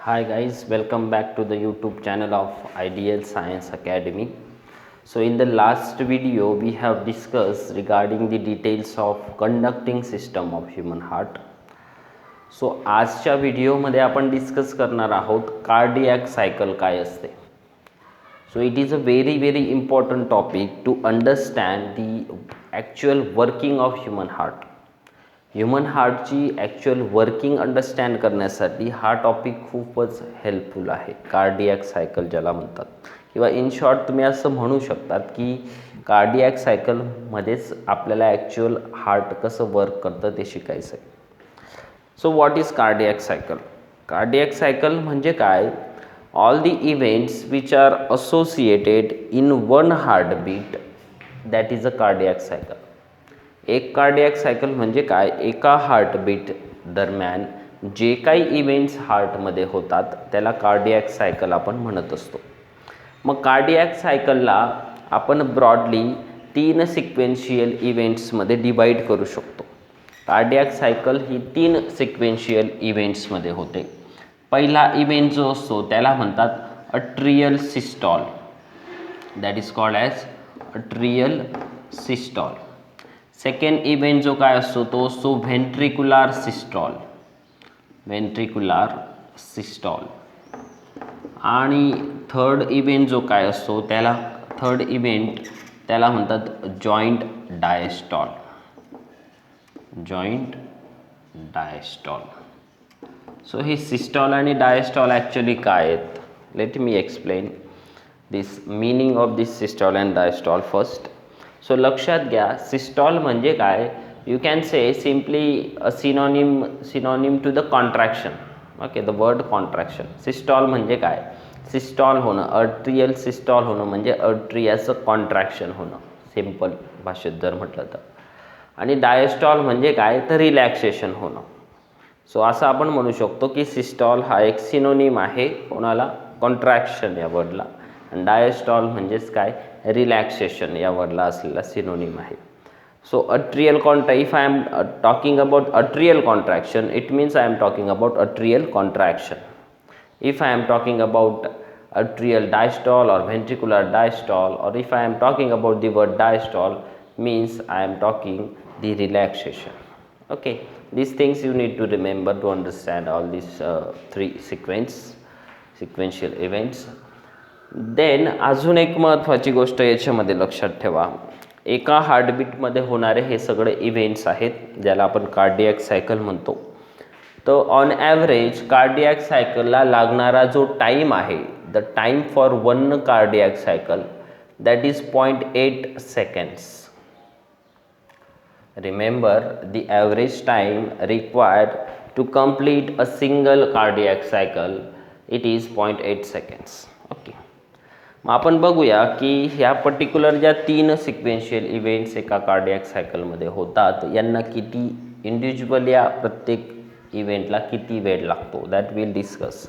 Hi guys, welcome back to the YouTube channel of Ideal Science Academy. So in the last video we have discussed regarding the details of conducting system of human heart. So आजच्या व्हिडिओमध्ये आपण discuss करणार आहोत cardiac cycle काय असते. So it is a very important topic to understand the actual working of human heart. Human हार्टची actual working understand करण्यासाठी हा टॉपिक खूपच हेल्पफुल आहे. कार्डियक सायकल ज्याला म्हणतात, किंवा इन शॉर्ट तुम्ही असं म्हणू शकतात की कार्डियक सायकलमध्येच आपल्याला ॲक्च्युअल हार्ट कसं वर्क करतं ते शिकायचं आहे. So what is cardiac cycle? Cardiac cycle म्हणजे काय? All the events which are associated in one heartbeat, that is a cardiac cycle. एक कार्डियक सायकल म्हणजे काय? एका हार्टबीट दरम्यान जे काही इव्हेंट्स हार्टमध्ये होतात त्याला कार्डियक सायकल आपण म्हणत असतो. मग कार्डियक सायकलला आपण ब्रॉडली 3 सिक्वेन्शियल इव्हेंट्समध्ये डिवाईड करू शकतो. कार्डियक सायकल ही 3 सिक्वेन्शियल इव्हेंट्समध्ये होते. पहिला इव्हेंट जो असतो त्याला म्हणतात atrial systole, that is called as atrial systole. Second event जो काय असतो तो असतो व्हेंट्रिक्युलर सिस्टॉल, व्हेंट्रिक्युलर सिस्टॉल. आणि थर्ड इव्हेंट जो काय असतो थर्ड इव्हेंट त्याला म्हणतात joint diastole, joint diastole. So हे सिस्टॉल आणि डायस्टॉल ॲक्च्युली काय आहेत? Let me explain this meaning of this systole and diastole first. So लक्षात घ्या, सिस्टॉल म्हणजे काय? You can say simply a synonym to the contraction. Okay, the word contraction. Systole म्हणजे काय? सिस्टॉल होणं, अर्ट्रियल सिस्टॉल होणं म्हणजे अर्ट्रियाचं कॉन्ट्रॅक्शन होणं, सिम्पल भाषेत जर म्हटलं तर. आणि डायस्टॉल म्हणजे काय? तर रिलॅक्सेशन होणं. सो असं आपण म्हणू शकतो की सिस्टॉल हा एक सिनोनिम आहे कोणाला? कॉन्ट्रॅक्शन या वर्डला. आणि डायस्टॉल म्हणजेच काय? रिलॅक्सेशन या वर्डला असलेला सिनोनिम आहे. So atrial if I am talking about atrial contraction, it means I am talking about atrial contraction. If I am talking about atrial diastole or ventricular diastole, or if I am talking about the word diastole, means I am talking the relaxation. Okay, these things you need to remember to understand all these 3 sequential events. Then अजून एक महत्त्वाची गोष्ट याच्यामध्ये लक्षात ठेवा, एका हार्टबीटमध्ये होणारे हे सगळे इव्हेंट्स आहेत ज्याला आपण कार्डियक सायकल म्हणतो. तो ऑन ॲव्हरेज कार्डियक सायकलला लागणारा जो टाईम आहे, the time for one cardiac cycle, that is 0.8 seconds. Remember, the average time required to complete a single cardiac cycle, it is 0.8 seconds. Okay, मग आपण बघूया की ह्या पर्टिक्युलर ज्या 3 सिक्वेन्शियल इव्हेंट्स एका कार्डियक सायकलमध्ये होतात यांना किती इंडिव्हिज्युअल या प्रत्येक इव्हेंटला किती वेळ लागतो, that will discuss.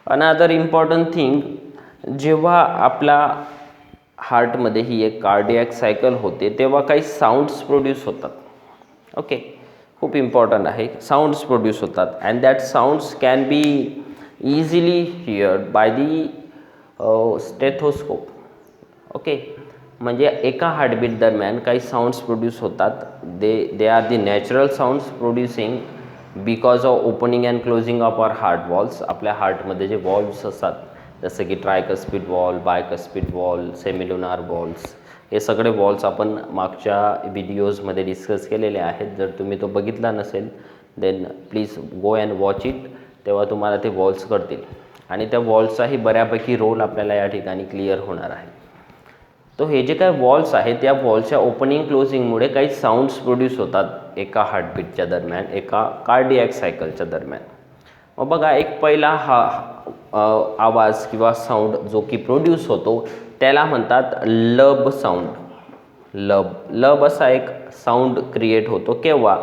Another important thing, जेव्हा आपला हार्टमध्ये ही एक कार्डियक सायकल होते तेव्हा काही साऊंड्स प्रोड्यूस होतात. ओके, खूप इम्पॉर्टंट आहे. साऊंड्स प्रोड्यूस होतात and that sounds can be easily heard by the stethoscope. Okay, म्हणजे एका हार्टबीट दरम्यान काही साऊंड्स प्रोड्यूस होतात. They are the natural sounds producing because of opening and closing of our heart valves. आपल्या हार्टमध्ये जे valves असतात जसं की tricuspid valve, bicuspid valve, semilunar valves, हे सगळे वॉल्स आपण मागच्या व्हिडिओजमध्ये डिस्कस केलेले आहेत. जर तुम्ही तो बघितला नसेल then please go and watch it, तेव्हा तुम्हाला ते वॉल्स कळतील. आणि त्या वॉल्सचाही बऱ्यापैकी रोल आपल्याला या ठिकाणी क्लिअर होणार आहे. तो हे जे काही वॉल्स आहेत त्या वॉल्सच्या ओपनिंग क्लोजिंगमुळे काही साऊंड्स प्रोड्यूस होतात एका हार्टबीटच्या दरम्यान, एका कार्डियक सायकलच्या दरम्यान. मग बघा, एक पहिला आवाज किंवा साऊंड जो की प्रोड्यूस होतो त्याला म्हणतात लब साऊंड. लब असा एक साऊंड क्रिएट होतो केव्हा?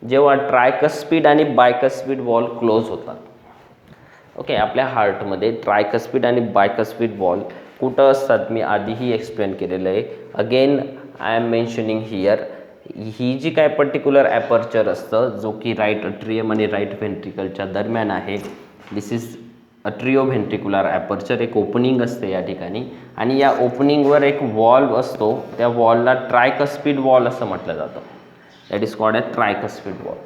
जेव्हा ट्रायकस्पिड आणि बायकस्पिड वॉल क्लोज होतात. ओके, आपल्या हार्टमध्ये ट्रायकस्पिड आणि बायकस्पिड वॉल कुठं असतात मी आधीही एक्सप्लेन केलेलं आहे. Again I am mentioning here, ही जी काय पर्टिक्युलर ॲपर्चर असतं जो की राईट अट्रियम आणि राईट व्हेंट्रिकलच्या दरम्यान आहे, दिस इज अट्रिओव्हेंट्रिक्युलर ॲपर्चर, एक ओपनिंग असते या ठिकाणी आणि या ओपनिंगवर एक वॉल्व असतो. त्या वॉलला ट्रायकस्पिड वॉल असं म्हटलं जातं. That is called a tricuspid valve.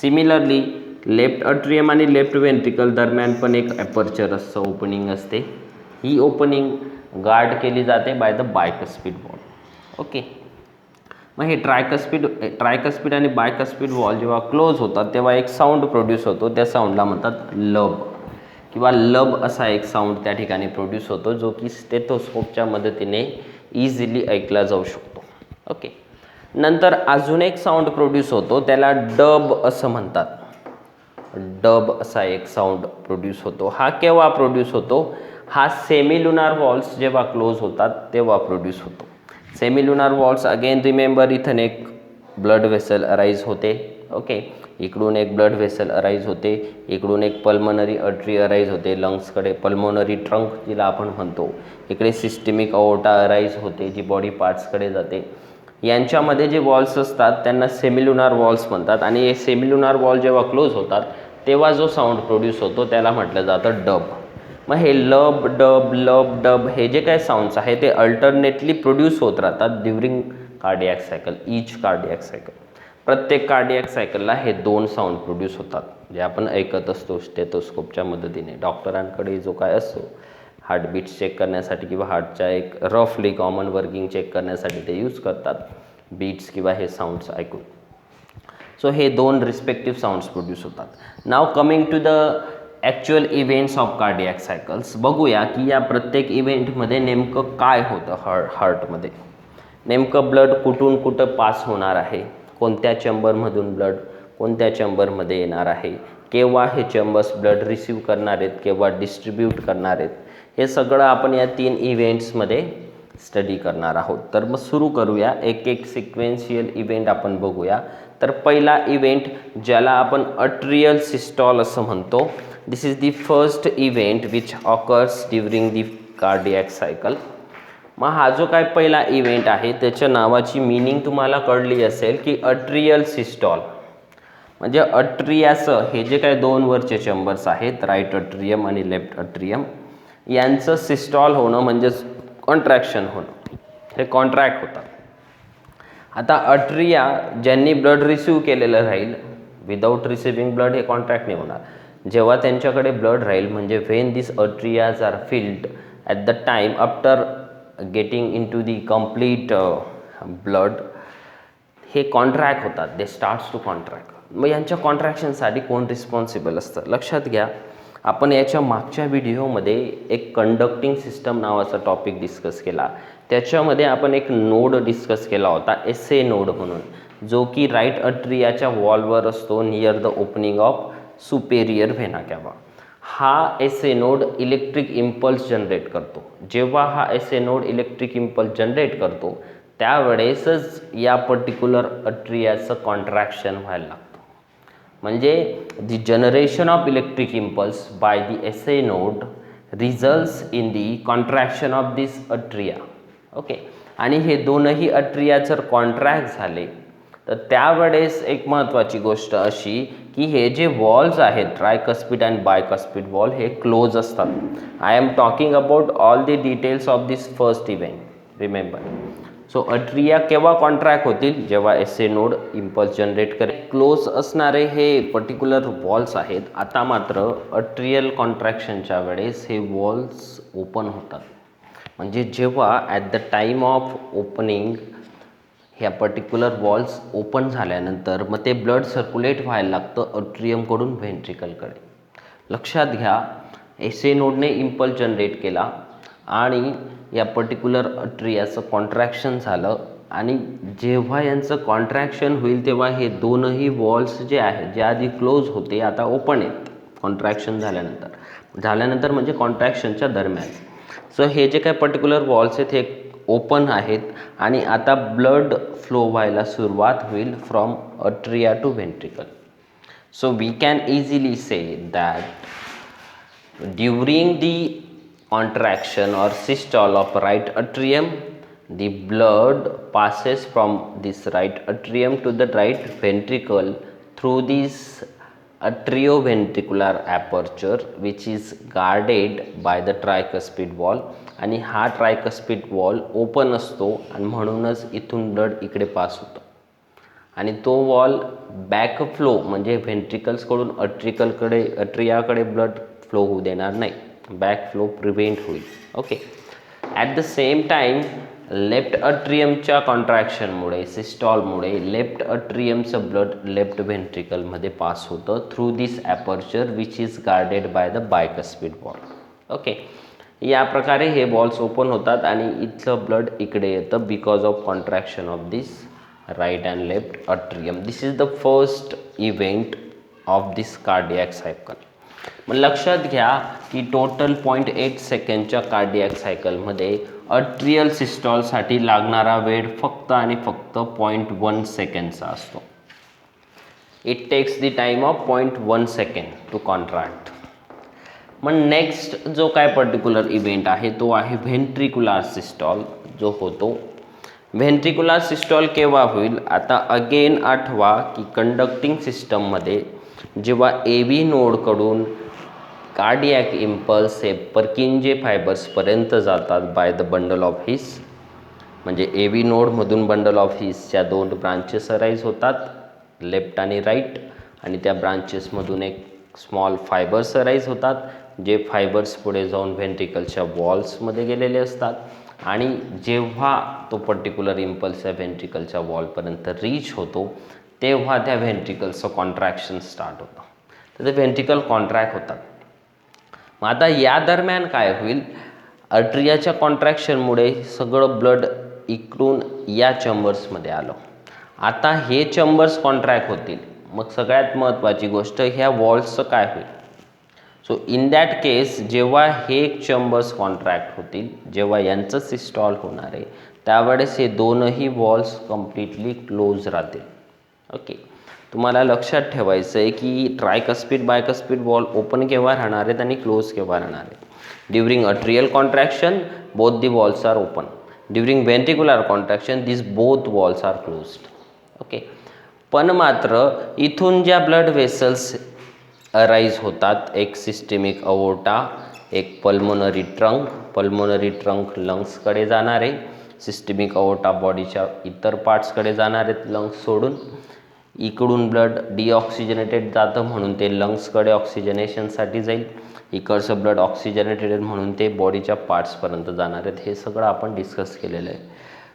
Similarly left atrium आणि लेफ्ट व्हेंट्रिकल दरम्यान पण एक ॲपर्चर असतं, ओपनिंग असते. ही ओपनिंग गार्ड केली जाते bye the bicuspid valve. Okay. मग हे ट्रायकस्पिड आणि बायकस्पिड वॉल जेव्हा क्लोज होतात तेव्हा एक साऊंड प्रोड्यूस होतो. त्या साऊंडला म्हणतात लब किंवा लब असा एक साऊंड त्या ठिकाणी प्रोड्यूस होतो, जो की स्टेथोस्कोपच्या मदतीने इझिली ऐकला जाऊ शकतो. ओके. नंतर अजून एक साऊंड प्रोड्यूस होतो, त्याला डब असं म्हणतात. डब असा एक साऊंड प्रोड्यूस होतो. हा केव्हा प्रोड्यूस होतो? हा सेमिलुनार वॉल्स जेव्हा क्लोज होतात तेव्हा प्रोड्यूस होतो. सेमिलुनार वॉल्स अगेन रिमेंबर, इथं एक ब्लड व्हेसल अराईज होते. ओके. इकडून एक ब्लड व्हेसल अराईज होते, इकडून एक पल्मनरी अर्टरी अराईज होते, लंग्सकडे पल्मोनरी ट्रंक जिला आपण म्हणतो, इकडे सिस्टमिक अओर्टा अराईज होते जी बॉडी पार्ट्सकडे जाते. यांच्यामध्ये जे वॉल्स असतात त्यांना सेमिलुनार वॉल्स म्हणतात आणि हे सेमिलुनार वॉल जेव्हा क्लोज होतात तेव्हा जो साऊंड प्रोड्यूस होतो त्याला म्हटलं जातं डब. मग हे लब डब हे जे काय साऊंड्स आहे ते अल्टरनेटली प्रोड्यूस होत राहतात ड्युरिंग कार्डियॅक सायकल, इच कार्डियॅक सायकल. प्रत्येक कार्डियॅक सायकलला हे दोन साऊंड प्रोड्यूस होतात जे आपण ऐकत असतो स्टेथोस्कोपच्या मदतीने. डॉक्टरांकडे जो काय असतो हार्टबीट्स चेक करण्यासाठी किंवा हार्टच्या एक रफली कॉमन वर्किंग चेक करण्यासाठी ते यूज करतात बीट्स किंवा हे साऊंड्स ऐकून. सो हे दोन रिस्पेक्टिव्ह साऊंड्स प्रोड्यूस होतात. Now coming to the actual events of cardiac cycles. बघूया की या प्रत्येक इव्हेंटमध्ये नेमकं काय होतं हार्टमध्ये. नेमकं ब्लड कुठून कुठं पास होणार आहे, कोणत्या चेंबरमधून ब्लड कोणत्या चेंबरमध्ये येणार आहे, केव्हा हे चेंबर्स ब्लड रिसीव्ह करणार आहेत, केव्हा डिस्ट्रीब्यूट करणार आहेत, हे सगळं आपण या 3 इव्हेंट्समध्ये स्टडी करणार आहोत. तर मग सुरू करूया, एक एक सिक्वेन्शियल इव्हेंट आपण बघूया. तर पहिला इव्हेंट ज्याला आपण अट्रियल सिस्टॉल असं म्हणतो. This is the first event which occurs during the cardiac cycle. मग हा जो काय पहिला इव्हेंट आहे त्याच्या नावाची मीनिंग तुम्हाला कळली असेल की अट्रियल सिस्टॉल म्हणजे अट्रियाचं हे जे काय दोन वरचे चेंबर्स आहेत, राईट अट्रियम आणि लेफ्ट अट्रियम, यांचं सिस्टॉल होणं म्हणजेच कॉन्ट्रॅक्शन होणं, हे कॉन्ट्रॅक्ट होतात. आता अट्रिया ज्यांनी ब्लड रिसीव्ह केलेलं राहील, विदाऊट रिसिव्हिंग ब्लड हे कॉन्ट्रॅक्ट नाही होणार. जेव्हा त्यांच्याकडे ब्लड राहील म्हणजे when this atrias are filled at the time after getting in to the complete blood, हे कॉन्ट्रॅक्ट होतात, दे स्टार्ट्स टू कॉन्ट्रॅक्ट. मग यांच्या कॉन्ट्रॅक्शनसाठी कोण रिस्पॉन्सिबल असतं? लक्षात घ्या, आपण याच्या मागच्या व्हिडिओमध्ये एक कंडक्टिंग सिस्टम नावाचा टॉपिक डिस्कस केला. त्याच्यामध्ये आपण एक नोड डिस्कस केला होता, SA नोड म्हणून, जो की राईट अट्रियाच्या वॉलवर असतो near the opening of superior vena cava. हा SA node electric impulse generate करतो. जेव्हा हा SA node electric impulse generate करतो त्यावेळेसच या पर्टिक्युलर अट्रियाचं कॉन्ट्रॅक्शन व्हायला लागतं. म्हणजे the generation of electric impulse by the SA node results in the contraction of this atria. Okay. आणि हे दोनही अट्रिया जर कॉन्ट्रॅक्ट झाले तर त्यावेळेस एक महत्त्वाची गोष्ट अशी की हे जे वॉल्स आहेत ट्रायकस्पिड अँड बायकस्पिड वॉल हे क्लोज असतात. I am talking about all the details of this first event, remember. So atria केव्हा कॉन्ट्रॅक्ट होतील? जेव्हा SA नोड इम्पल्स जनरेट करेल. क्लोज असणारे हे पर्टिक्युलर वॉल्स आहेत. आता मात्र अट्रियल कॉन्ट्रॅक्शनच्या वेळेस हे वॉल्स ओपन होतात. म्हणजे जेव्हा at the time of opening ह्या पर्टिक्युलर वॉल्स ओपन झाल्यानंतर मग ते ब्लड सर्क्युलेट व्हायला लागतं अट्रियमकडून व्हेंट्रिकलकडे. लक्षात घ्या, SA नोडने इम्पल्स जनरेट केला आणि या पर्टिक्युलर अट्रियाचं कॉन्ट्रॅक्शन झालं आणि जेव्हा यांचं कॉन्ट्रॅक्शन होईल तेव्हा हे दोनही वॉल्स जे आहेत जे आधी क्लोज होते आता ओपन आहेत कॉन्ट्रॅक्शन झाल्यानंतर म्हणजे कॉन्ट्रॅक्शनच्या दरम्यान. सो हे जे काही पर्टिक्युलर वॉल्स आहेत हे ओपन आहेत आणि आता ब्लड फ्लो व्हायला सुरुवात होईल from atria to ventricle. So we can easily say that during the contraction or systole of right atrium, the blood passes from this right atrium to the right ventricle through these atrioventricular aperture which is guarded by the tricuspid valve, आणि हा ट्रायकस्पिड valve open असतो आणि म्हणूनच इथून blood इकडे pass होतं आणि तो वॉल बॅक फ्लो म्हणजे व्हेंट्रिकल्सकडून अट्रियाकडे ब्लड फ्लो होऊ देणार नाही, बॅक फ्लो प्रिव्हेंट होईल. Okay. At the same time left अट्रियमच्या कॉन्ट्रॅक्शनमुळे सिस्टॉलमुळे लेफ्ट अट्रियमचं ब्लड लेफ्ट व्हेंट्रिकलमध्ये पास होतं through this aperture which is guarded by the bicuspid valve. Okay. या प्रकारे हे वॉल्स ओपन होतात आणि इथलं ब्लड इकडे येतं because of contraction of this right and left atrium. This is the first event of this cardiac cycle. मग लक्षात घ्या की टोटल 0.8 सेकंडच्या कार्डियॅक सायकलमध्ये अट्रियल सिस्टॉलसाठी लागणारा वेळ फक्त आणि फक्त 0.1 सेकंडचा असतो. It takes the time of 0.1 second to contract. मग नेक्स्ट जो काय पर्टिक्युलर इव्हेंट आहे तो आहे व्हेंट्रिक्युलर सिस्टॉल जो होतो. व्हेंट्रिक्युलर सिस्टॉल केव्हा होईल? आता अगेन आठवा की कंडक्टिंग सिस्टममध्ये जेव्हा ए व्ही नोडकडून कार्डियॅक इम्पल्स हे पर्किंजे फायबर्सपर्यंत जातात by the bundle of his, म्हणजे ए व्ही नोडमधून बंडल ऑफ हिसच्या 2 ब्रांचेस अराईज होतात, लेफ्ट आणि राईट, आणि त्या ब्रांचेसमधून एक स्मॉल फायबर्स अराईज होतात जे फायबर्स पुढे जाऊन व्हेंट्रिकलच्या वॉल्समध्ये गेलेले असतात. आणि जेव्हा तो पर्टिक्युलर इम्पल्स या व्हेंट्रिकलच्या वॉलपर्यंत रीच होतो तेव्हा त्या व्हेंट्रिकलचं कॉन्ट्रॅक्शन स्टार्ट होतं, तर ते व्हेंट्रिकल कॉन्ट्रॅक्ट होतात. मग आता या दरम्यान काय होईल? अट्रियाच्या कॉन्ट्रॅक्शनमुळे सगळं ब्लड इकडून या चेंबर्समध्ये आलं. आता हे चेंबर्स कॉन्ट्रॅक्ट होतील. मग सगळ्यात महत्त्वाची गोष्ट ह्या वॉल्सचं काय होईल? सो इन दॅट केस जेव्हा हे चेंबर्स कॉन्ट्रॅक्ट होतील, जेव्हा यांचं सिस्टॉल होणार आहे त्यावेळेस हे दोनही वॉल्स कम्प्लिटली क्लोज राहतील. ओके. तुम्हाला लक्षात ठेवायचं आहे की ट्रायकस्पिड बायकस्पिड वॉल ओपन केव्हा राहणार आहेत आणि क्लोज केव्हा राहणार आहेत. During atrial contraction both the valves are open. During ventricular contraction this both valves are closed. Okay. पण मात्र इथून ज्या ब्लड वेसल्स अराईज होतात, एक सिस्टेमिक अवोर्टा, एक पल्मोनरी ट्रंक लंग्सकडे जाणार आहे, सिस्टेमिक अवोर्टा बॉडीच्या इतर पार्ट्सकडे जाणार आहेत लंग्स सोडून. इकडून ब्लड डिऑक्सिजनेटेड जातं म्हणून ते लंग्सकडे ऑक्सिजनेशनसाठी जाईल, इकडचं ब्लड ऑक्सिजनेटेड म्हणून ते बॉडीच्या पार्ट्सपर्यंत जाणार आहेत. हे सगळं आपण डिस्कस केलेलं आहे.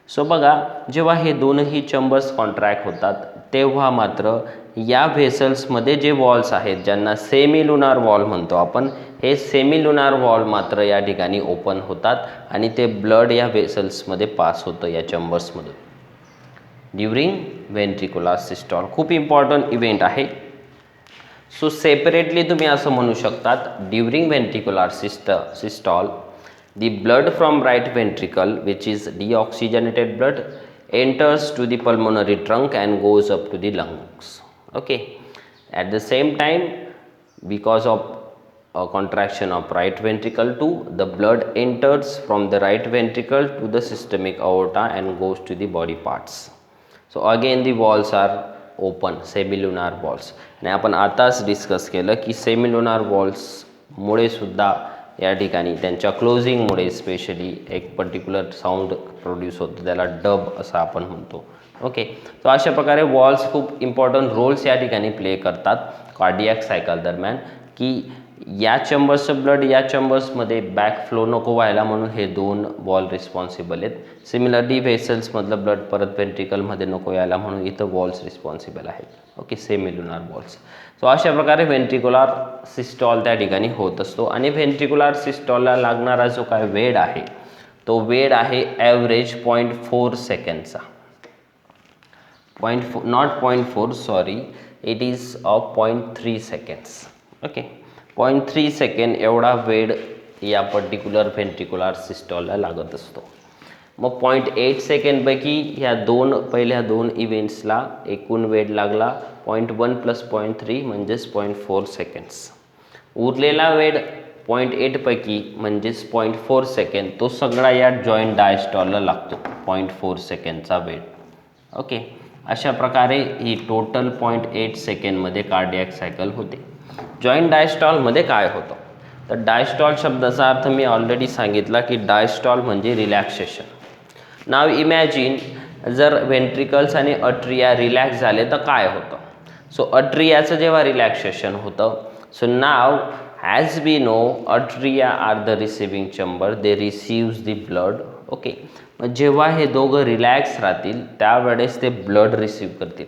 सो बघा, जेव्हा हे दोनही चेंबर्स कॉन्ट्रॅक्ट होतात तेव्हा मात्र या व्हेसल्समध्ये जे वॉल्स आहेत ज्यांना सेमिलुनार वॉल म्हणतो आपण, हे सेमिलुनार वॉल मात्र या ठिकाणी ओपन होतात आणि ते ब्लड या व्हेसल्समध्ये पास होतं या चेंबर्समधून ड्युरिंग व्हेंट्रिक्युलर सिस्टॉल. खूप इम्पॉर्टंट इव्हेंट आहे. सो सेपरेटली तुम्ही असं म्हणू शकतात, during ventricular systole the blood from right ventricle which is deoxygenated blood enters to the pulmonary trunk and goes up to the lungs. Okay. At the same time, because of a contraction of right ventricle too, the blood enters from the right ventricle to the systemic aorta and goes to the body parts. So again the walls are open, semilunar walls. आणि आपण आताच discuss केलं की semilunar walls मुळे सुद्धा या ठिकाणी त्यांच्या क्लोजिंगमुळे स्पेशली एक पर्टिक्युलर साऊंड प्रोड्यूस होतो, त्याला डब असं आपण म्हणतो. ओके. तर अशा प्रकारे वॉल्स खूप इम्पॉर्टंट रोल्स या ठिकाणी प्ले करतात कार्डियॅक सायकल दरम्यान, की या चेंबर्सचं ब्लड या चेंबर्समध्ये बॅक फ्लो नको व्हायला म्हणून हे 2 वॉल रिस्पॉन्सिबल आहेत. सिमिलरली व्हेसल्समधलं ब्लड परत व्हेंट्रिकलमध्ये नको यायला म्हणून इथं वॉल्स रिस्पॉन्सिबल आहेत. ओके. Semilunar walls. सो अशा प्रकारे व्हेंट्रिक्युलर सिस्टॉल त्या ठिकाणी होत असतो. आणि व्हेंट्रिक्युलर सिस्टॉलला लागणारा जो काय वेळ आहे तो वेळ आहे average 0.4 सेकंडचा. 0.4 sorry, it is of 0.3 seconds. Okay. 0.3 second एवढा वेळ या पर्टिक्युलर व्हेंट्रिक्युलर सिस्टॉलला लागत असतो. मग 0.8 सेकंडपैकी ह्या पहिल्या दोन इव्हेंट्सला एकूण वेळ लागला 0.1 + 0.3 म्हणजेच 0.4 सेकंड्स. उरलेला वेळ 0.8 पैकी म्हणजेच 0.4 सेकंड तो सगळा या जॉईंट डायस्टॉलला लागतो 0.4 सेकंडचा वेळ. ओके. अशा प्रकारे ही टोटल 0.8 सेकंडमध्ये कार्डियक सायकल होते. जॉईंट डायस्टॉलमध्ये काय होतं, तर डायस्टॉल शब्दाचा अर्थ मी ऑलरेडी सांगितला की डायस्टॉल म्हणजे रिलॅक्सेशन. नाव इमॅजिन जर व्हेंट्रिकल्स आणि अट्रिया रिलॅक्स झाले तर काय होतं. सो अट्रियाचं जेव्हा रिलॅक्सेशन होतं, so now as we know atria are the receiving chamber, they receives the blood. Okay, मग जेव्हा हे दोघं रिलॅक्स राहतील त्यावेळेस ते ब्लड रिसीव करतील.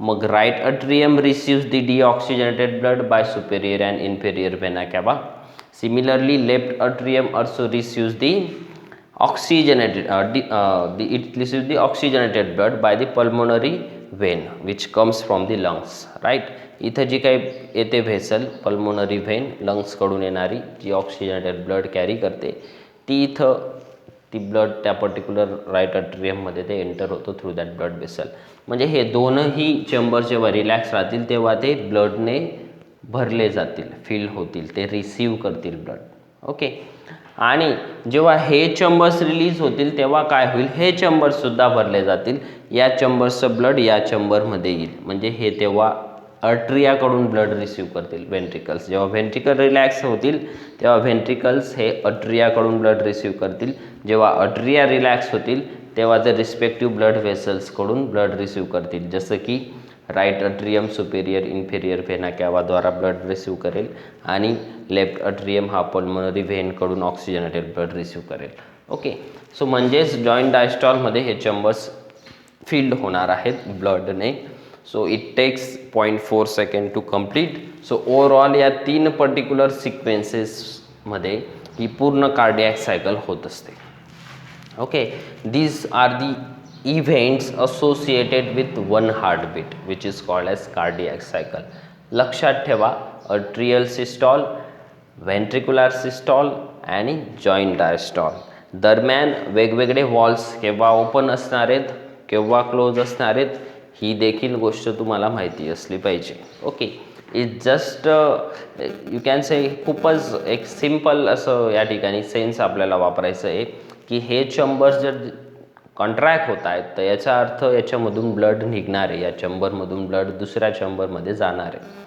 मग right atrium receives the deoxygenated blood by superior and inferior vena cava. Similarly, left atrium also receives the oxygenated blood by the pulmonary vein which comes from the lungs. Right? इथं जी काही येते vessel pulmonary when लंग्सकडून येणारी जी oxygenated blood carry करते ती इथं ती blood त्या particular right अट्रियममध्ये ते एंटर होतो थ्रू दॅट ब्लड व्हेसल. म्हणजे हे दोनही चेंबर जेव्हा रिलॅक्स राहतील तेव्हा ते ब्लडने भरले जातील, फिल होतील, ते रिसीव करतील ब्लड. ओके, आणि जेव्हा हे चेंबर्स रिलीज होतील तेव्हा काय होईल, हे चेंबर्ससुद्धा भरले जातील. या चेंबर्सचं ब्लड या चेंबरमध्ये येईल. म्हणजे हे तेव्हा अट्रियाकडून ब्लड रिसीव करतील व्हेंट्रिकल्स. जेव्हा व्हेंट्रिकल रिलॅक्स होतील तेव्हा व्हेंट्रिकल्स हे अट्रियाकडून ब्लड रिसीव करतील. जेव्हा अट्रिया रिलॅक्स होतील तेव्हा ते रिस्पेक्टिव्ह ब्लड व्हेसल्सकडून ब्लड रिसीव करतील. जसं की right atrium superior inferior vena कॅवाद्वारा ब्लड रिसीव करेल आणि लेफ्ट अट्रियम हा पल्मोनरी व्हेनकडून ऑक्सिजनेटेड ब्लड रिसीव करेल. ओके, सो म्हणजेच जॉईंट डायस्टॉलमध्ये हे चेंबर्स फिल्ड होणार आहेत ब्लडने. So it takes 0.4 second to complete. So overall या 3 पर्टिक्युलर सिक्वेन्सेसमध्ये ही पूर्ण कार्डियक सायकल होत असते. Okay, these are the events associated with one heartbeat which is called as cardiac cycle. लक्षात ठेवा, atrial systole, ventricular systole आणि joint diastole दरम्यान वेगवेगळे walls केव्हा ओपन असणार आहेत, केव्हा क्लोज असणार आहेत, ही देखील गोष्ट तुम्हाला माहिती असली पाहिजे. Okay, it just you can से खूपच एक सिम्पल असं या ठिकाणी सेन्स आपल्याला वापरायचं आहे की हे चेंबर्स जर कॉन्ट्रॅक्ट होत आहेत तर याचा अर्थ याच्यामधून ब्लड निघणार आहे, या चेंबरमधून ब्लड दुसऱ्या चेंबरमध्ये जाणार आहे.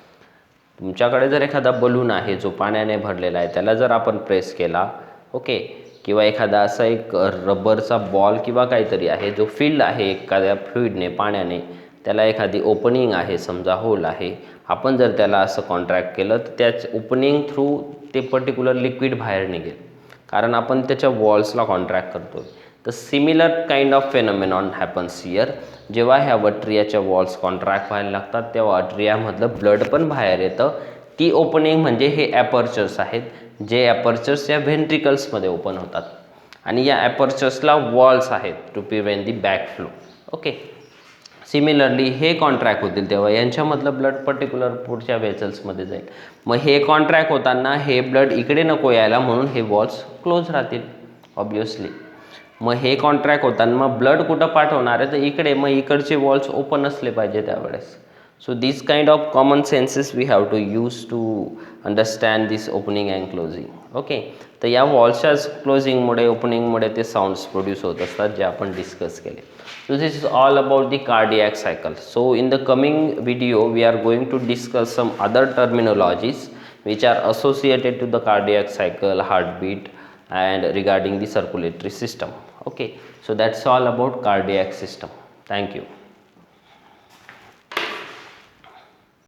तुमच्याकडे जर एखादा बलून आहे जो पाण्याने भरलेला आहे, त्याला जर आपण प्रेस केला, ओके, किंवा एखादा असा एक रबरचा बॉल किंवा काहीतरी आहे जो फिल्ड आहे एखाद्या फ्लुइडने पाण्याने, त्याला एखादी ओपनिंग आहे, समजा होल आहे, आपण जर त्याला असं कॉन्ट्रॅक्ट केलं तर त्याच ओपनिंग थ्रू ते पर्टिक्युलर लिक्विड बाहेर निघेल, कारण आपण त्याच्या वॉल्सला कॉन्ट्रॅक्ट करतो. तर similar kind of phenomenon happens here. जेव्हा ह्या अट्रियाच्या वॉल्स कॉन्ट्रॅक्ट व्हायला लागतात तेव्हा अट्रियामधलं ब्लड पण बाहेर येतं. ती ओपनिंग म्हणजे हे ॲपर्चर्स आहेत, जे ॲपर्चर्स या व्हेंट्रिकल्समध्ये ओपन होतात आणि या ॲपर्चर्सला वॉल्स आहेत to prevent the back flow. Okay, similarly हे कॉन्ट्रॅक्ट होतील तेव्हा यांच्यामधलं ब्लड पर्टिक्युलर पुढच्या व्हेसल्समध्ये जाईल. मग हे कॉन्ट्रॅक्ट होताना हे ब्लड इकडे नको यायला म्हणून हे वॉल्स क्लोज राहतील ऑब्वियसली. मग हे कॉन्ट्रॅक्ट होताना मग ब्लड कुठं पाठवणार आहे तर इकडे, मग इकडचे वॉल्स ओपन असले पाहिजे त्यावेळेस. So this kind of common senses we have to use to understand this opening and closing. Okay, तर या वॉल्सच्याच क्लोजिंगमुळे ओपनिंगमुळे ते साऊंड्स प्रोड्यूस होत असतात जे आपण डिस्कस केले. So this is all about the cardiac cycle. So in the coming video we are going to discuss some other terminologies which are associated to the cardiac cycle, heartbeat and regarding the circulatory system. Okay, so that's all about cardiac system. Thank you.